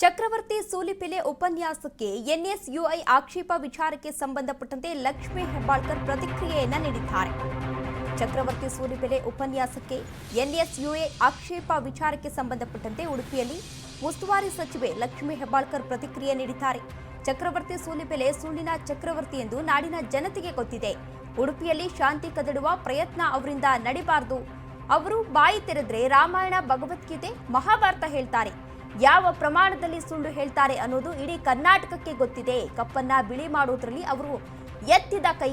ಚಕ್ರವರ್ತಿ ಸೂಲಿಬೆಲೆ ಉಪನ್ಯಾಸಕ್ಕೆ ಎನ್ಎಸ್ಯುಐ ಆಕ್ಷೇಪ ವಿಚಾರಕ್ಕೆ ಸಂಬಂಧಪಟ್ಟಂತೆ ಲಕ್ಷ್ಮೀ ಹೆಬ್ಬಾಳ್ಕರ್ ಪ್ರತಿಕ್ರಿಯೆಯನ್ನ ನೀಡಿದ್ದಾರೆ. ಚಕ್ರವರ್ತಿ ಸೂಲಿಬೆಲೆ ಉಪನ್ಯಾಸಕ್ಕೆ ಎನ್ಎಸ್ಯುಐ ಆಕ್ಷೇಪ ವಿಚಾರಕ್ಕೆ ಸಂಬಂಧಪಟ್ಟಂತೆ ಉಡುಪಿಯಲ್ಲಿ ಉಸ್ತುವಾರಿ ಸಚಿವೆ ಲಕ್ಷ್ಮೀ ಹೆಬ್ಬಾಳ್ಕರ್ ಪ್ರತಿಕ್ರಿಯೆ ನೀಡಿದ್ದಾರೆ. ಚಕ್ರವರ್ತಿ ಸೂಲಿಬೆಲೆ ಸುಳ್ಳಿನ ಚಕ್ರವರ್ತಿ ಎಂದು ನಾಡಿನ ಜನತೆಗೆ ಗೊತ್ತಿದೆ. ಉಡುಪಿಯಲ್ಲಿ ಶಾಂತಿ ಕದಡುವ ಪ್ರಯತ್ನ ಅವರಿಂದ ನಡಿಬಾರದು. ಅವರು ಬಾಯಿ ತೆರೆದ್ರೆ ರಾಮಾಯಣ, ಭಗವದ್ಗೀತೆ, ಮಹಾಭಾರತ ಹೇಳ್ತಾರೆ. ಯಾವ ಪ್ರಮಾಣದಲ್ಲಿ ಸುಳ್ಳು ಹೇಳ್ತಾರೆ ಅನ್ನೋದು ಇಡೀ ಕರ್ನಾಟಕಕ್ಕೆ ಗೊತ್ತಿದೆ. ಕಪ್ಪನ್ನ ಬಿಳಿ ಮಾಡುವುದರಲ್ಲಿ ಅವರು ಎತ್ತಿದ ಕೈ.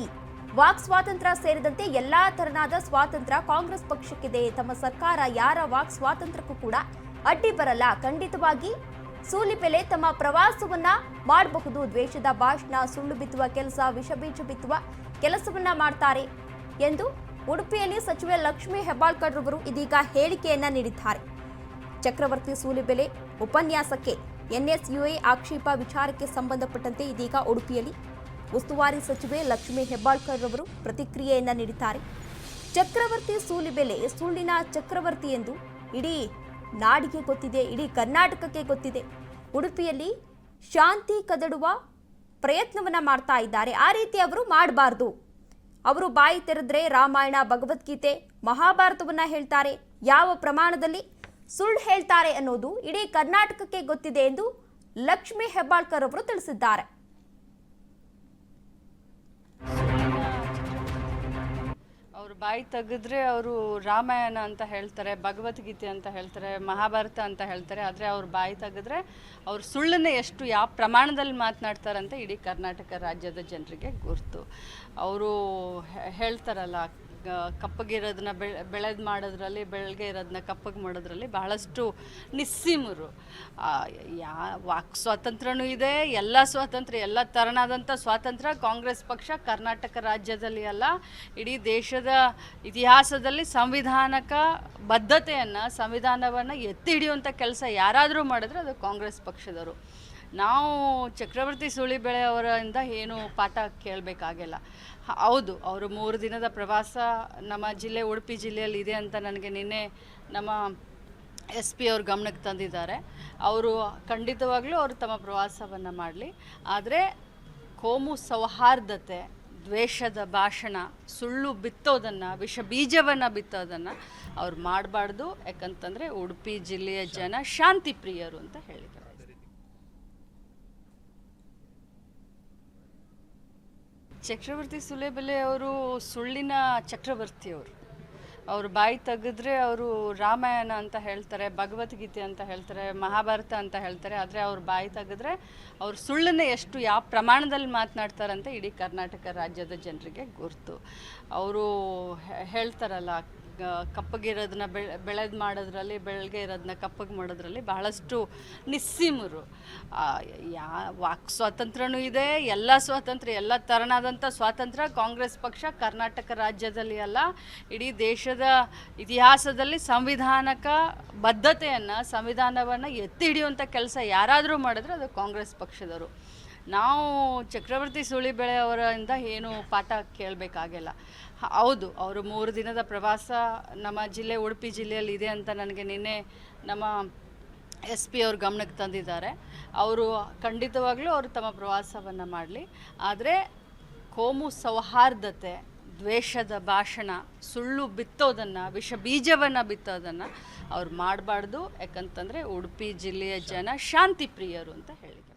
ವಾಕ್ ಸ್ವಾತಂತ್ರ್ಯ ಸೇರಿದಂತೆ ಎಲ್ಲಾ ತರನಾದ ಸ್ವಾತಂತ್ರ್ಯ ಕಾಂಗ್ರೆಸ್ ಪಕ್ಷಕ್ಕಿದೆ. ತಮ್ಮ ಸರ್ಕಾರ ಯಾರ ವಾಕ್ ಸ್ವಾತಂತ್ರ್ಯಕ್ಕೂ ಕೂಡ ಅಡ್ಡಿ ಬರಲ್ಲ. ಖಂಡಿತವಾಗಿ ಸೂಲಿಬೆಲೆ ತಮ್ಮ ಪ್ರವಾಸವನ್ನ ಮಾಡಬಹುದು. ದ್ವೇಷದ ಭಾಷಣ, ಸುಳ್ಳು ಬಿತ್ತುವ ಕೆಲಸ, ವಿಷಬೀಜ ಬಿತ್ತುವ ಕೆಲಸವನ್ನ ಮಾಡ್ತಾರೆ ಎಂದು ಉಡುಪಿಯಲ್ಲಿ ಸಚಿವೆ ಲಕ್ಷ್ಮೀ ಹೆಬ್ಬಾಳ್ಕರ್ ಅವರು ಇದೀಗ ಹೇಳಿಕೆಯನ್ನ ನೀಡಿದ್ದಾರೆ. ಚಕ್ರವರ್ತಿ ಸೂಲಿಬೆಲೆ ಉಪನ್ಯಾಸಕ್ಕೆ ಎನ್ಎಸ್ಯುಐ ಆಕ್ಷೇಪ ವಿಚಾರಕ್ಕೆ ಸಂಬಂಧಪಟ್ಟಂತೆ ಇದೀಗ ಉಡುಪಿಯಲ್ಲಿ ಉಸ್ತುವಾರಿ ಸಚಿವೆ ಲಕ್ಷ್ಮೀ ಹೆಬ್ಬಾಳ್ಕರ್ ಅವರು ಪ್ರತಿಕ್ರಿಯೆಯನ್ನ ನೀಡಿದ್ದಾರೆ. ಚಕ್ರವರ್ತಿ ಸೂಲಿಬೆಲೆ ಸುಳ್ಳಿನ ಚಕ್ರವರ್ತಿ ಎಂದು ಇಡೀ ನಾಡಿಗೆ ಗೊತ್ತಿದೆ, ಇಡೀ ಕರ್ನಾಟಕಕ್ಕೆ ಗೊತ್ತಿದೆ. ಉಡುಪಿಯಲ್ಲಿ ಶಾಂತಿ ಕದಡುವ ಪ್ರಯತ್ನವನ್ನ ಮಾಡ್ತಾ ಇದ್ದಾರೆ. ಆ ರೀತಿ ಅವರು ಮಾಡಬಾರ್ದು. ಅವರು ಬಾಯಿ ತೆರೆದ್ರೆ ರಾಮಾಯಣ, ಭಗವದ್ಗೀತೆ, ಮಹಾಭಾರತವನ್ನ ಹೇಳ್ತಾರೆ. ಯಾವ ಪ್ರಮಾಣದಲ್ಲಿ ಸುಳ್ಳು ಹೇಳ್ತಾರೆ ಅನ್ನೋದು ಇಡೀ ಕರ್ನಾಟಕಕ್ಕೆ ಗೊತ್ತಿದೆ ಎಂದು ಲಕ್ಷ್ಮೀ ಹೆಬ್ಬಾಳ್ಕರ್ ಅವರು ತಿಳಿಸಿದ್ದಾರೆ. ಅವರು ಬಾಯಿ ತೆಗೆದ್ರೆ ಅವರು ರಾಮಾಯಣ ಅಂತ ಹೇಳ್ತಾರೆ, ಭಗವದ್ಗೀತೆ ಅಂತ ಹೇಳ್ತಾರೆ, ಮಹಾಭಾರತ ಅಂತ ಹೇಳ್ತಾರೆ. ಆದರೆ ಅವ್ರು ಬಾಯಿ ತೆಗೆದ್ರೆ ಅವ್ರು ಸುಳ್ಳನ್ನೇ ಯಾವ ಪ್ರಮಾಣದಲ್ಲಿ ಮಾತನಾಡ್ತಾರಂತ ಇಡೀ ಕರ್ನಾಟಕ ರಾಜ್ಯದ ಜನರಿಗೆ ಗುರ್ತು. ಅವರು ಹೇಳ್ತಾರಲ್ಲ, ಕಪ್ಪಗಿರೋದನ್ನ ಬೆಳೆದು ಮಾಡೋದ್ರಲ್ಲಿ, ಬೆಳಗ್ಗೆ ಇರೋದನ್ನ ಕಪ್ಪಗೆ ಮಾಡೋದ್ರಲ್ಲಿ ಬಹಳಷ್ಟು ನಿಸ್ಸೀಮರು. ವಾಕ್ ಸ್ವಾತಂತ್ರ್ಯನೂ ಇದೆ, ಎಲ್ಲ ಸ್ವಾತಂತ್ರ್ಯ, ಎಲ್ಲ ಥರನಾದಂಥ ಸ್ವಾತಂತ್ರ್ಯ ಕಾಂಗ್ರೆಸ್ ಪಕ್ಷ ಕರ್ನಾಟಕ ರಾಜ್ಯದಲ್ಲಿ ಅಲ್ಲ, ಇಡೀ ದೇಶದ ಇತಿಹಾಸದಲ್ಲಿ ಸಂವಿಧಾನಕ ಬದ್ಧತೆಯನ್ನು, ಸಂವಿಧಾನವನ್ನು ಎತ್ತಿ ಹಿಡಿಯುವಂಥ ಕೆಲಸ ಯಾರಾದರೂ ಮಾಡಿದ್ರೆ ಅದು ಕಾಂಗ್ರೆಸ್ ಪಕ್ಷದವರು. ನಾವು ಚಕ್ರವರ್ತಿ ಸೂಲಿಬೆಲೆ ಅವರಿಂದ ಏನು ಪಾಠ ಕೇಳಬೇಕಾಗಿಲ್ಲ. ಹೌದು, ಅವರು 3 ದಿನದ ಪ್ರವಾಸ ನಮ್ಮ ಜಿಲ್ಲೆ ಉಡುಪಿ ಜಿಲ್ಲೆಯಲ್ಲಿ ಇದೆ ಅಂತ ನನಗೆ ನಿನ್ನೆ ನಮ್ಮ SP ಅವ್ರ ಗಮನಕ್ಕೆ ತಂದಿದ್ದಾರೆ. ಅವರು ಖಂಡಿತವಾಗ್ಲೂ ಅವರು ತಮ್ಮ ಪ್ರವಾಸವನ್ನು ಮಾಡಲಿ. ಆದರೆ ಕೋಮು ಸೌಹಾರ್ದತೆ, ದ್ವೇಷದ ಭಾಷಣ, ಸುಳ್ಳು ಬಿತ್ತೋದನ್ನು, ವಿಷ ಬೀಜವನ್ನು ಬಿತ್ತೋದನ್ನು ಅವ್ರು ಮಾಡಬಾರ್ದು. ಯಾಕಂತಂದರೆ ಉಡುಪಿ ಜಿಲ್ಲೆಯ ಜನ ಶಾಂತಿ ಪ್ರಿಯರು ಅಂತ ಹೇಳಿದ್ದಾರೆ. ಚಕ್ರವರ್ತಿ ಸೂಲಿಬೆಲೆ ಅವರು ಸುಳ್ಳಿನ ಚಕ್ರವರ್ತಿಯವರು. ಅವರು ಬಾಯಿ ತೆಗೆದ್ರೆ ಅವರು ರಾಮಾಯಣ ಅಂತ ಹೇಳ್ತಾರೆ, ಭಗವದ್ಗೀತೆ ಅಂತ ಹೇಳ್ತಾರೆ, ಮಹಾಭಾರತ ಅಂತ ಹೇಳ್ತಾರೆ. ಆದರೆ ಅವ್ರು ಬಾಯಿ ತೆಗೆದ್ರೆ ಅವ್ರು ಸುಳ್ಳನ್ನೇ ಯಾವ ಪ್ರಮಾಣದಲ್ಲಿ ಮಾತನಾಡ್ತಾರಂತ ಇಡೀ ಕರ್ನಾಟಕ ರಾಜ್ಯದ ಜನರಿಗೆ ಗುರ್ತು. ಅವರು ಹೇಳ್ತಾರಲ್ಲ, ಕಪ್ಪಗಿರೋದನ್ನ ಬೆಳೆದು ಮಾಡೋದ್ರಲ್ಲಿ, ಬೆಳಗ್ಗೆ ಇರೋದನ್ನ ಕಪ್ಪಗೆ ಮಾಡೋದ್ರಲ್ಲಿ ಬಹಳಷ್ಟು ನಿಸ್ಸೀಮರು. ವಾಕ್ ಸ್ವಾತಂತ್ರ್ಯನೂ ಇದೆ, ಎಲ್ಲ ಸ್ವಾತಂತ್ರ್ಯ, ಎಲ್ಲ ಥರನಾದಂಥ ಸ್ವಾತಂತ್ರ್ಯ ಕಾಂಗ್ರೆಸ್ ಪಕ್ಷ ಕರ್ನಾಟಕ ರಾಜ್ಯದಲ್ಲಿ ಅಲ್ಲ, ಇಡೀ ದೇಶದ ಇತಿಹಾಸದಲ್ಲಿ ಸಂವಿಧಾನಕ ಬದ್ಧತೆಯನ್ನು, ಸಂವಿಧಾನವನ್ನು ಎತ್ತಿ ಹಿಡಿಯುವಂಥ ಕೆಲಸ ಯಾರಾದರೂ ಮಾಡಿದ್ರೆ ಅದು ಕಾಂಗ್ರೆಸ್ ಪಕ್ಷದವರು. ನಾವು ಚಕ್ರವರ್ತಿ ಸೂಲಿಬೆಲೆ ಅವರಿಂದ ಏನು ಪಾಠ ಕೇಳಬೇಕಾಗಿಲ್ಲ. ಹೌದು, ಅವರು 3 ದಿನದ ಪ್ರವಾಸ ನಮ್ಮ ಜಿಲ್ಲೆ ಉಡುಪಿ ಜಿಲ್ಲೆಯಲ್ಲಿ ಇದೆ ಅಂತ ನನಗೆ ನಿನ್ನೆ ನಮ್ಮ SP ಅವ್ರ ಗಮನಕ್ಕೆ ತಂದಿದ್ದಾರೆ. ಅವರು ಖಂಡಿತವಾಗ್ಲೂ ಅವರು ತಮ್ಮ ಪ್ರವಾಸವನ್ನು ಮಾಡಲಿ. ಆದರೆ ಕೋಮು ಸೌಹಾರ್ದತೆ, ದ್ವೇಷದ ಭಾಷಣ, ಸುಳ್ಳು ಬಿತ್ತೋದನ್ನು, ವಿಷ ಬೀಜವನ್ನು ಬಿತ್ತೋದನ್ನು ಅವ್ರು ಮಾಡಬಾರ್ದು. ಯಾಕಂತಂದರೆ ಉಡುಪಿ ಜಿಲ್ಲೆಯ ಜನ ಶಾಂತಿ ಪ್ರಿಯರು ಅಂತ ಹೇಳಿದ್ದಾರೆ.